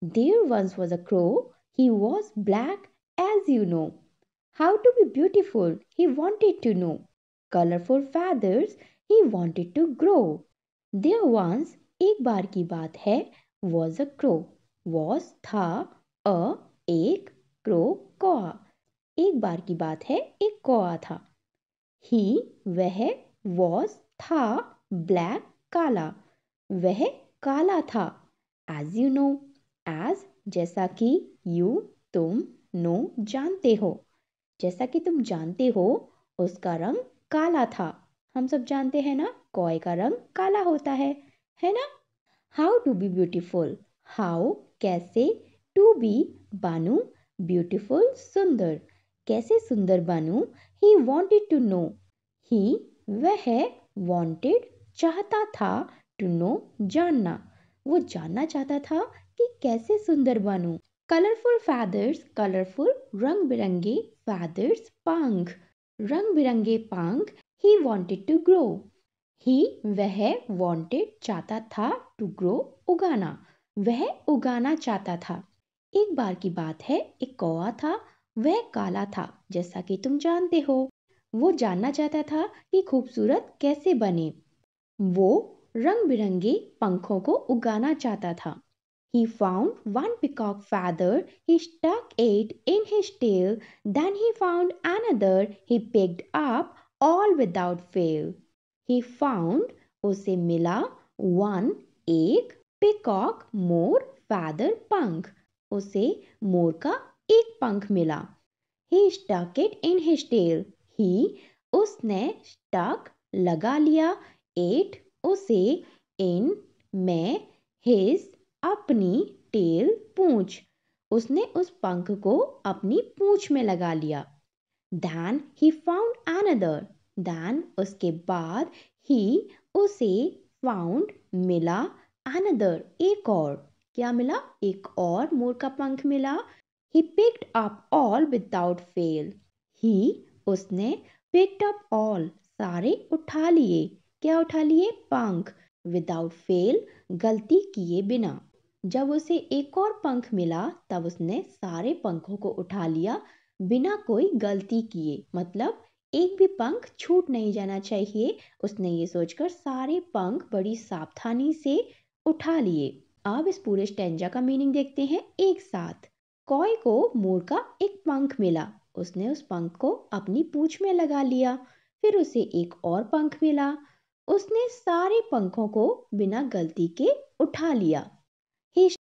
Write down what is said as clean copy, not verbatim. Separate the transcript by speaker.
Speaker 1: There once was a crow. He was black as you know. How to be beautiful he wanted to know. Colorful feathers he wanted to grow. There once, एक बार की बात है, was a crow. Was था a एक crow कौआ. एक बार की बात है, एक कौआ था. He वह was था black काला. वह काला था. As you know. As जैसा कि you तुम know जानते हो. जैसा कि तुम जानते हो उसका रंग काला था. हम सब जानते हैं ना कौए का रंग काला होता है ना. How to be beautiful. How कैसे. टू बी बनूं. ब्यूटीफुल सुंदर. कैसे सुंदर बनूं. He wanted to know. He वह वॉन्टेड चाहता था. टू नो जानना. वो जानना चाहता था कि कैसे सुंदर बनूं. कलरफुल feathers कलरफुल रंग बिरंगे feathers पंख. रंग बिरंगे पंख. He wanted to grow. He वह wanted चाहता था to grow उगाना. वह उगाना चाहता था. एक बार की बात है, एक कौवा था. वह काला था जैसा कि तुम जानते हो. वो जानना चाहता था कि खूबसूरत कैसे बने. वो रंग बिरंगे पंखों को उगाना चाहता था. He found one peacock feather, he stuck it in his tail, then he found another, he picked up all without fail. He found उसे मिला one एक peacock मोर feather पंख. उसे मोर का एक पंख मिला. He stuck it in his tail. He उसने stuck लगा लिया. It उसे in में his अपनी टेल पूंछ. उसने उस पंख को अपनी पूंछ में लगा लिया. Then he found another. Then उसके बाद he उसे found मिला another एक और. क्या मिला. एक और मोर का पंख मिला. He picked up all without fail. He उसने picked up all सारे उठा लिए. क्या उठा लिए. पंख. Without fail गलती किए बिना. जब उसे एक और पंख मिला तब उसने सारे पंखों को उठा लिया बिना कोई गलती किए. मतलब एक भी पंख छूट नहीं जाना चाहिए. उसने ये सोचकर सारे पंख बड़ी सावधानी से उठा लिए. अब इस पूरे स्टैंजा का मीनिंग देखते हैं एक साथ. कौए को मोर का एक पंख मिला. उसने उस पंख को अपनी पूंछ में लगा लिया. फिर उसे एक और पंख मिला. उसने सारे पंखों को बिना गलती के उठा लिया. He